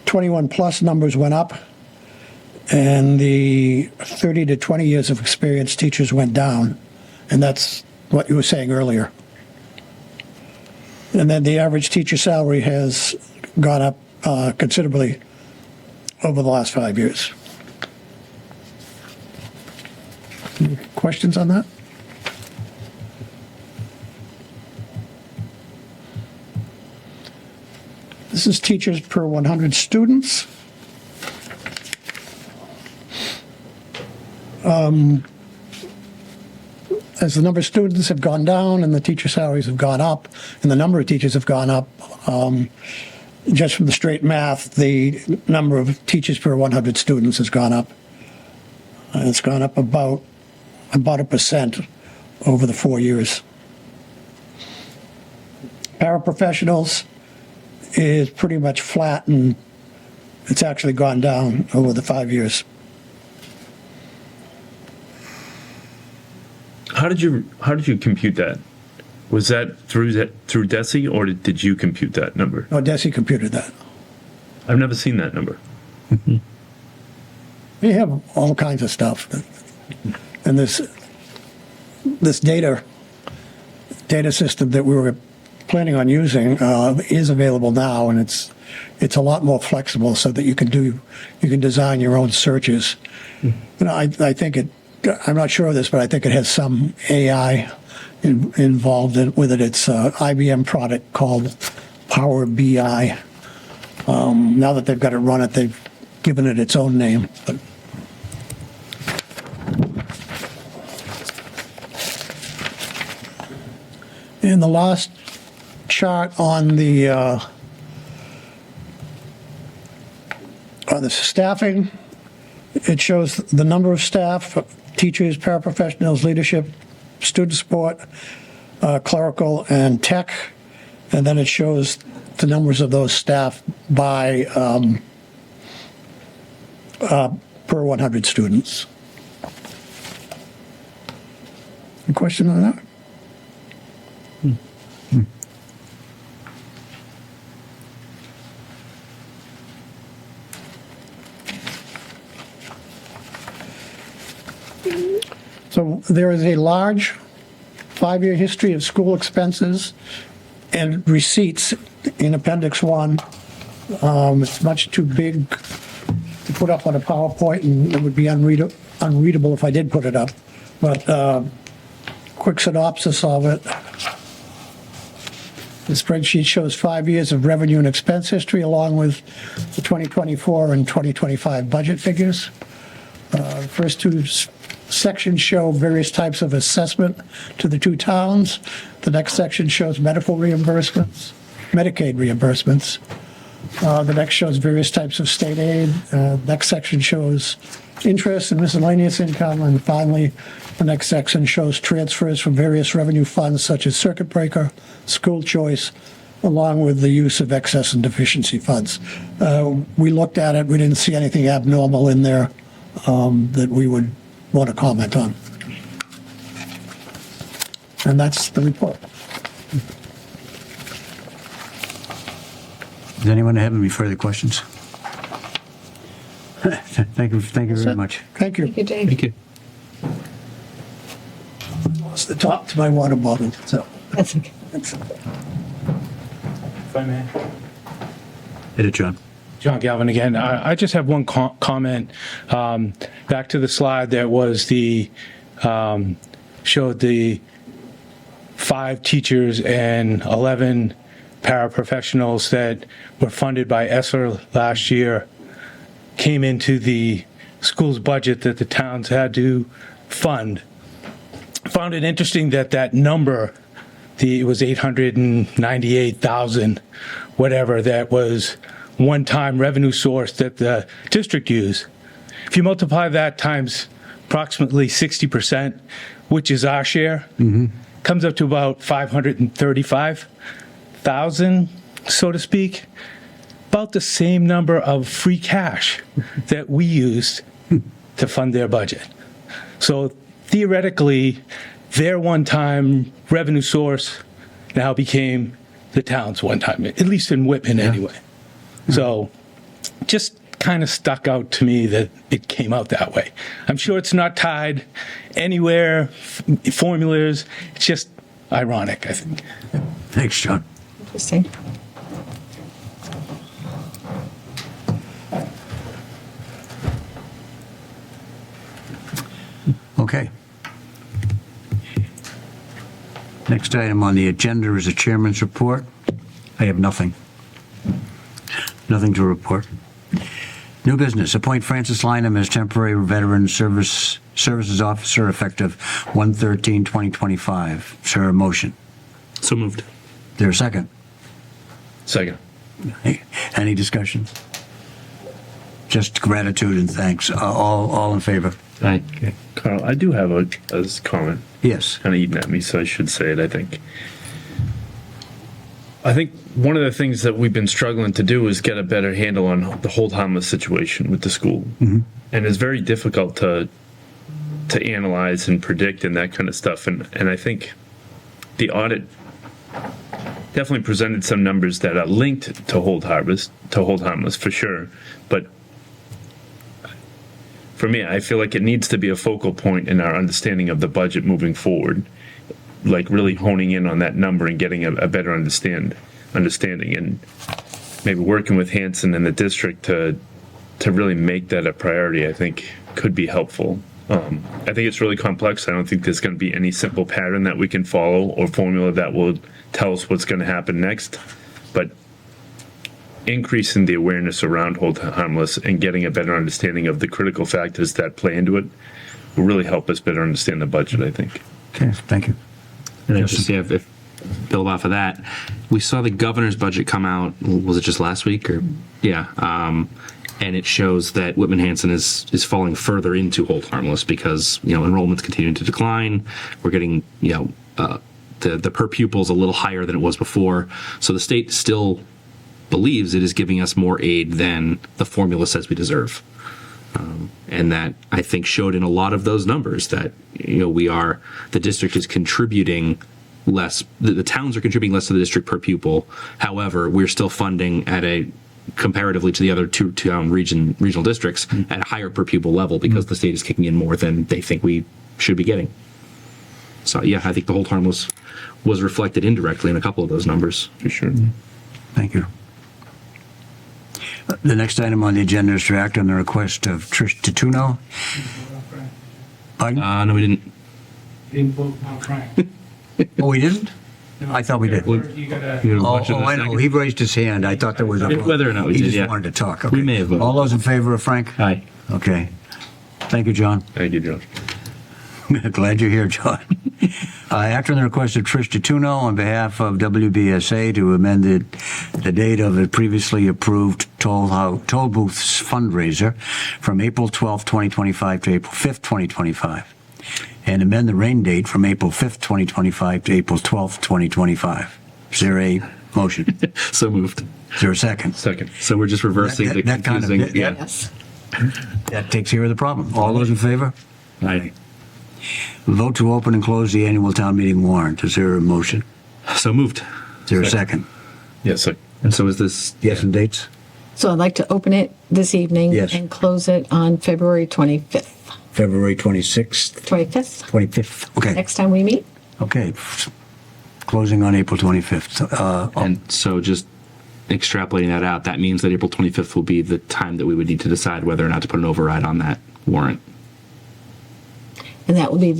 21 plus numbers went up, and the 30 to 20 years of experience teachers went down, and that's what you were saying earlier. And then the average teacher salary has gone up considerably over the last 5 years. Any questions on that? This is teachers per 100 students. As the number of students have gone down and the teacher salaries have gone up and the number of teachers have gone up, just from the straight math, the number of teachers per 100 students has gone up. It's gone up about 1% over the 4 years. Paraprofessionals is pretty much flat, and it's actually gone down over the 5 years. How did you compute that? Was that through DESI, or did you compute that number? No, DESI computed that. I've never seen that number. We have all kinds of stuff, and this data system that we were planning on using is available now, and it's a lot more flexible so that you can design your own searches. You know, I think I'm not sure of this, but I think it has some AI involved with it. It's an IBM product called Power BI. Now that they've got it run, they've given it its own name. But in the last chart on the staffing, it shows the number of staff, teachers, paraprofessionals, leadership, student support, clerical, and tech. And then it shows the numbers of those staff by per 100 students. Any question on that? So there is a large 5-year history of school expenses and receipts in Appendix 1. It's much too big to put up on a PowerPoint, and it would be unreadable if I did put it up. But quick synopsis of it. The spreadsheet shows 5 years of revenue and expense history along with the 2024 and 2025 budget figures. The first two sections show various types of assessment to the two towns. The next section shows medical reimbursements, Medicaid reimbursements. The next shows various types of state aid. Next section shows interest and miscellaneous income. And finally, the next section shows transfers from various revenue funds such as circuit breaker, school choice, along with the use of excess and deficiency funds. We looked at it. We didn't see anything abnormal in there that we would want to comment on. And that's the report. Does anyone have any further questions? Thank you very much. Thank you. Thank you, Dave. Thank you. Lost the top to my water bottle, so. That's okay. If I may. Hit it, John. John Galvin again. I just have one comment. Back to the slide that was showed the 5 teachers and 11 paraprofessionals that were funded by ESSER last year came into the school's budget that the towns had to fund. Found it interesting that number, it was 898,000, whatever, that was one-time revenue source that the district used. If you multiply that times approximately 60%, which is our share, comes up to about 535,000, so to speak. About the same number of free cash that we used to fund their budget. So theoretically, their one-time revenue source now became the town's one-time, at least in Whitman anyway. So just kind of stuck out to me that it came out that way. I'm sure it's not tied anywhere, formulas. It's just ironic, I think. Thanks, John. Interesting. Okay. Next item on the agenda is a chairman's report. I have nothing. Nothing to report. New business, appoint Francis Lynham as temporary veteran services officer effective 1/13/2025. Is there a motion? So moved. Is there a second? Second. Any discussion? Just gratitude and thanks. All in favor? Aye. Okay. Carl, I do have a comment. Yes. Kind of eating at me, so I should say it, I think. I think one of the things that we've been struggling to do is get a better handle on the hold harmless situation with the school. And it's very difficult to analyze and predict and that kind of stuff. And I think the audit definitely presented some numbers that are linked to hold harmless for sure. But for me, I feel like it needs to be a focal point in our understanding of the budget moving forward, like really honing in on that number and getting a better understanding, and maybe working with Hanson and the district to really make that a priority, I think could be helpful. I think it's really complex. I don't think there's going to be any simple pattern that we can follow or formula that will tell us what's going to happen next, but increasing the awareness around hold harmless and getting a better understanding of the critical factors that play into it will really help us better understand the budget, I think. Okay, thank you. And I just, yeah, if build off of that, we saw the governor's budget come out, was it just last week or? Yeah. And it shows that Whitman Hanson is falling further into hold harmless because, enrollment's continuing to decline. We're getting, the per pupil is a little higher than it was before. So the state still believes it is giving us more aid than the formula says we deserve. And that I think showed in a lot of those numbers that, the district is contributing less, the towns are contributing less to the district per pupil. However, we're still funding at a, comparatively to the other two town regional districts, at a higher per pupil level because the state is kicking in more than they think we should be getting. So yeah, I think the whole harm was reflected indirectly in a couple of those numbers. For sure. Thank you. The next item on the agenda is to act on the request of Trish Tituno. Pardon? No, we didn't. Didn't vote on Frank. Oh, we didn't? No, I thought we did. You gotta, Oh, I know. He raised his hand. I thought there was a. Whether or not we He did, just yeah. wanted to talk. We Okay. may have voted. All those in favor of Frank? Aye. Okay. Thank you, John. Thank you, John. Glad you're here, John. Act on the request of Trish Tituno on behalf of WBSA to amend the date of a previously approved toll booths fundraiser from April 12th, 2025 to April 5th, 2025, and amend the rain date from April 5th, 2025 to April 12th, 2025. Is there a motion? So moved. Is there a second? Second. So we're just reversing the That kind of- confusing. yeah. Yes. That takes care of the problem. All those in favor? Aye. Vote to open and close the annual town meeting warrant. Is there a motion? So moved. Is there a second? Yes, sir. And so is this? Yes, and dates? So I'd like to open it this evening Yes. and close it on February 25th. February 26th, 25th, 25th. Okay. next time we meet. Okay. Closing on April 25th. And so just extrapolating that out, that means that April 25th will be the time that we would need to decide whether or not to put an override on that warrant. And that will be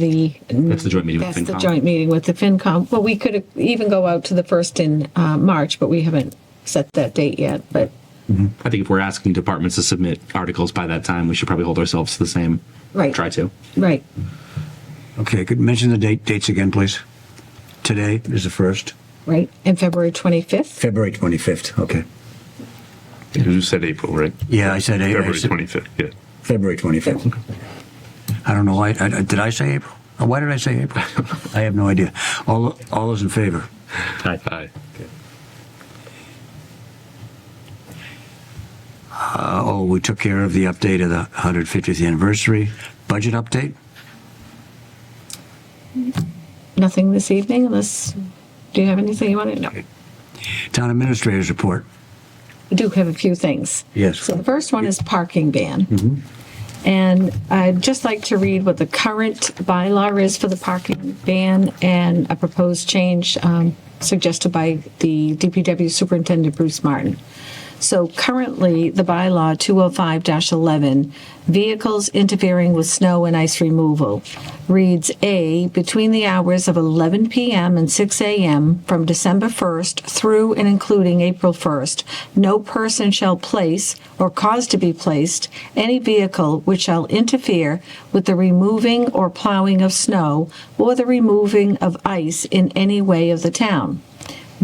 That's the joint meeting with that's the FinCom. joint meeting with the FinCom. Well, we could even go out to the first in March, but we haven't set that date yet. But I think if we're asking departments to submit articles by that time, we should probably hold ourselves to the same. Right. Try to. right, Okay. Could you mention the dates again, please? Today is the first. right, and February 25th. February 25th. Okay. You said April, right? Yeah, I said February 25th, yeah. February 25th. I don't know why. Did I say April? Why did I say April? I have no idea. All those in favor? Aye. We took care of the update of the 150th anniversary. Budget update? Nothing this evening, unless, do you have anything you want to know? Town administrators report. We do have a few things. Yes. So the first one is parking ban. And I'd just like to read what the current bylaw is for the parking ban and a proposed change suggested by the DPW Superintendent Bruce Martin. So currently, the bylaw 205-11, vehicles interfering with snow and ice removal, reads A, between the hours of 11 p.m. and 6 a.m. from December 1st through and including April 1st, no person shall place or cause to be placed any vehicle which shall interfere with the removing or plowing of snow or the removing of ice in any way of the town.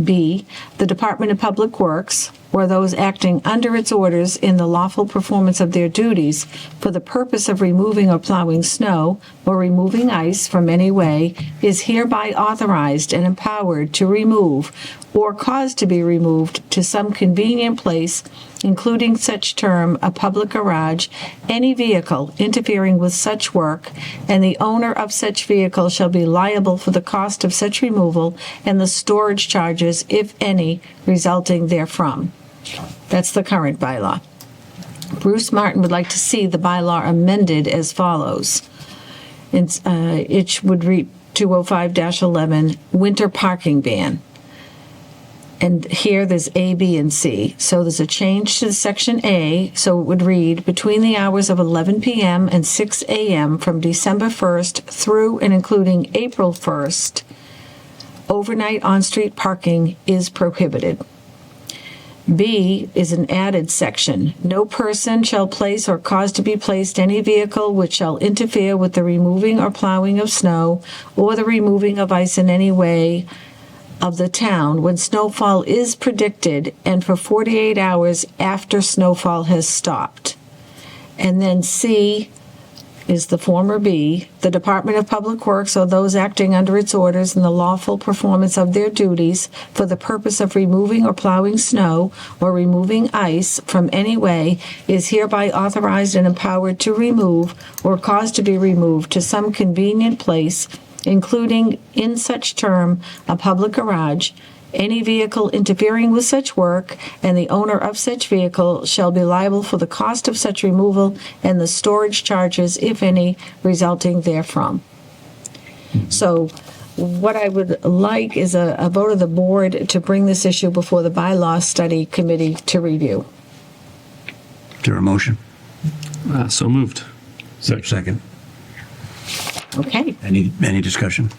B, the Department of Public Works, or those acting under its orders in the lawful performance of their duties for the purpose of removing or plowing snow or removing ice from any way, is hereby authorized and empowered to remove or cause to be removed to some convenient place, including such term a public garage, any vehicle interfering with such work, and the owner of such vehicle shall be liable for the cost of such removal and the storage charges, if any, resulting therefrom. That's the current bylaw. Bruce Martin would like to see the bylaw amended as follows. It would read 205-11, winter parking ban. And here there's A, B, and C. So there's a change to section A, so it would read, between the hours of 11 p.m. and 6 a.m. from December 1st through and including April 1st, overnight on-street parking is prohibited. B is an added section. No person shall place or cause to be placed any vehicle which shall interfere with the removing or plowing of snow or the removing of ice in any way of the town when snowfall is predicted and for 48 hours after snowfall has stopped. And then C is the former B, the Department of Public Works or those acting under its orders in the lawful performance of their duties for the purpose of removing or plowing snow or removing ice from any way is hereby authorized and empowered to remove or cause to be removed to some convenient place, including in such term a public garage, any vehicle interfering with such work, and the owner of such vehicle shall be liable for the cost of such removal and the storage charges, if any, resulting therefrom. So what I would like is a vote of the board to bring this issue before the bylaw study committee to review. Is there a motion? So moved. Second. Okay. Any discussion?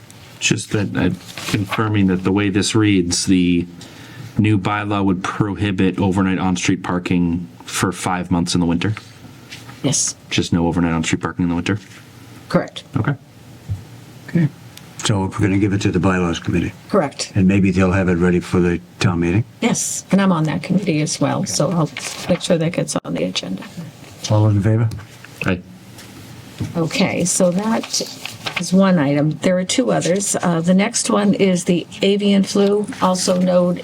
Just that confirming that the way this reads, the new bylaw would prohibit overnight on-street parking for 5 months in the winter. Yes, Just no overnight on-street parking in the winter. correct, Okay. Okay. So we're going to give it to the bylaws committee, correct. and maybe they'll have it ready for the town meeting. Yes, and I'm on that committee as well, so I'll make sure that gets on the agenda. All those in favor? Aye. Okay, so that is one item. There are two others. The next one is the avian flu, also known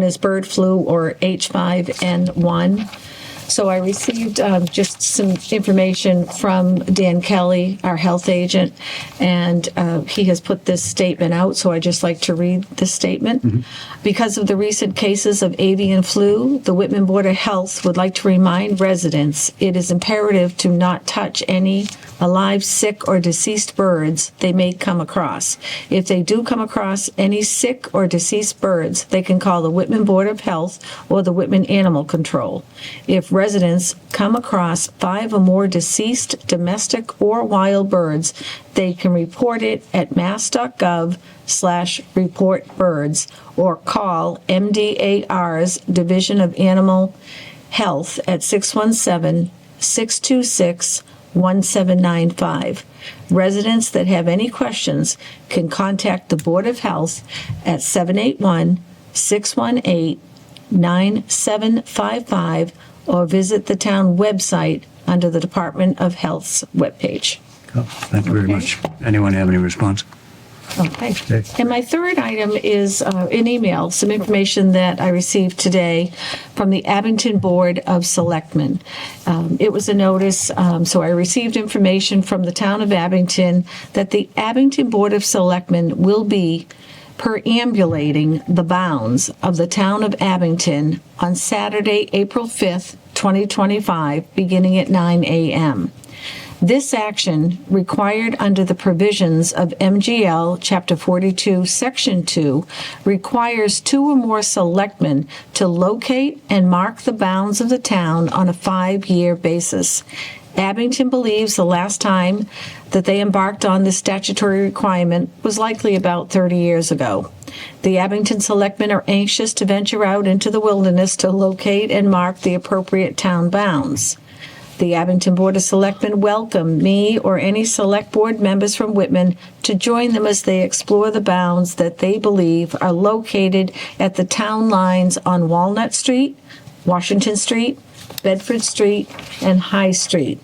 as bird flu or H5N1. So I received just some information from Dan Kelly, our health agent, and he has put this statement out, so I'd just like to read this statement. Because of the recent cases of avian flu, the Whitman Board of Health would like to remind residents it is imperative to not touch any alive, sick, or deceased birds they may come across. If they do come across any sick or deceased birds, they can call the Whitman Board of Health or the Whitman Animal Control. If residents come across 5 or more deceased domestic or wild birds, they can report it at mass.gov/reportbirds or call MDAR's Division of Animal Health at 617-626-1795. Residents that have any questions can contact the Board of Health at 781-618-9755 or visit the town website under the Department of Health's webpage. Oh, thank you very much. Anyone have any response? Okay. And my third item is an email, some information that I received today from the Abington Board of Selectmen. It was a notice, so I received information from the town of Abington that the Abington Board of Selectmen will be perambulating the bounds of the town of Abington on Saturday, April 5th, 2025, beginning at 9 a.m. This action, required under the provisions of MGL Chapter 42, Section 2, requires 2 or more selectmen to locate and mark the bounds of the town on a 5-year basis. Abington believes the last time that they embarked on this statutory requirement was likely about 30 years ago. The Abington selectmen are anxious to venture out into the wilderness to locate and mark the appropriate town bounds. The Abington Board of Selectmen welcome me or any select board members from Whitman to join them as they explore the bounds that they believe are located at the town lines on Walnut Street, Washington Street, Bedford Street, and High Street.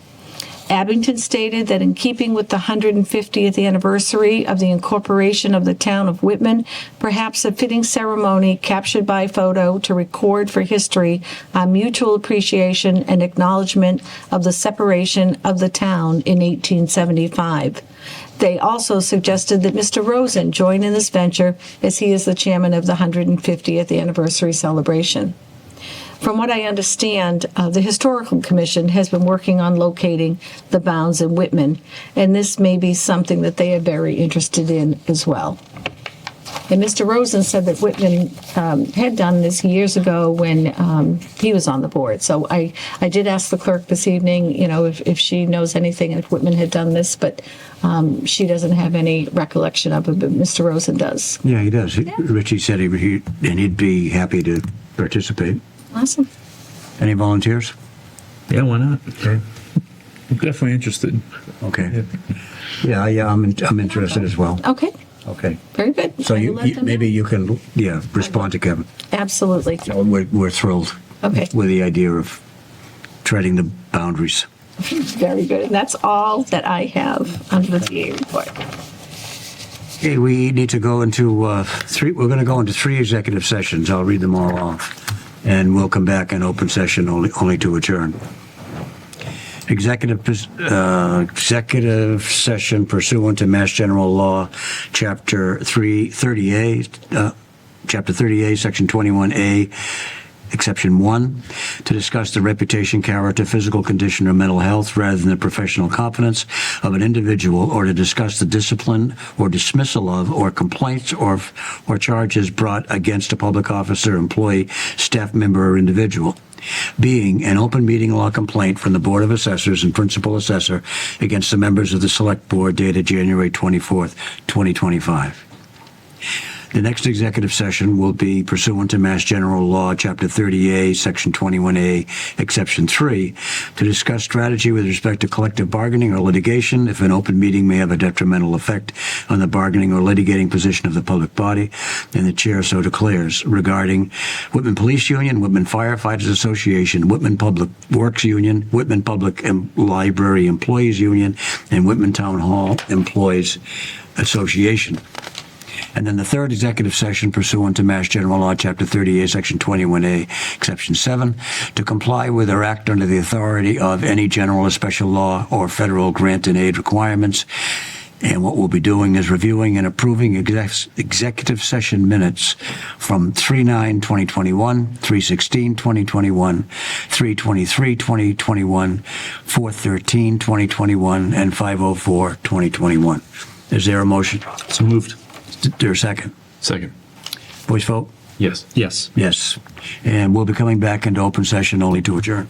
Abington stated that in keeping with the 150th anniversary of the incorporation of the town of Whitman, perhaps a fitting ceremony captured by photo to record for history our mutual appreciation and acknowledgement of the separation of the town in 1875. They also suggested that Mr. Rosen join in this venture as he is the chairman of the 150th anniversary celebration. From what I understand, the Historical Commission has been working on locating the bounds in Whitman, and this may be something that they are very interested in as well. And Mr. Rosen said that Whitman had done this years ago when he was on the board. So I did ask the clerk this evening, if she knows anything, if Whitman had done this, but she doesn't have any recollection of it, but Mr. Rosen does. Yeah, he does. Richie said he'd be happy to participate. Awesome. Any volunteers? Yeah, why not? I'm definitely interested. Okay. Yeah, I'm interested as well. Okay, Okay. very good. So I will you let them maybe know. you can respond to Kevin. Absolutely. We're thrilled Okay. with the idea of treading the boundaries. Very good. And that's all that I have under the VA report. Okay, we need to go into we're going to go into 3 executive sessions. I'll read them all off. And we'll come back in open session only to adjourn. Executive session pursuant to Mass General Law, Chapter 30A, Section 21A, Exception 1, to discuss the reputation, character, physical condition, or mental health rather than the professional competence of an individual, or to discuss the discipline or dismissal of or complaints or charges brought against a public officer, employee, staff member, or individual. Being an open meeting law complaint from the Board of Assessors and Principal Assessor against the members of the Select Board dated January 24th, 2025. The next executive session will be pursuant to Mass General Law, Chapter 30A, Section 21A, Exception 3, to discuss strategy with respect to collective bargaining or litigation if an open meeting may have a detrimental effect on the bargaining or litigating position of the public body, and the chair so declares, regarding Whitman Police Union, Whitman Firefighters Association, Whitman Public Works Union, Whitman Public Library Employees Union, and Whitman Town Hall Employees Association. And then the third executive session pursuant to Mass General Law, Chapter 38, Section 21A, Exception 7, to comply with or act under the authority of any general or special law or federal grant and aid requirements. And what we'll be doing is reviewing and approving executive session minutes from 3/9/2021, 3/16/2021, 3/23/2021, 4/13/2021, and 5/04/2021. Is there a motion? So moved. Is there a second? Second. Voice vote? Yes. Yes. Yes. And we'll be coming back into open session only to adjourn.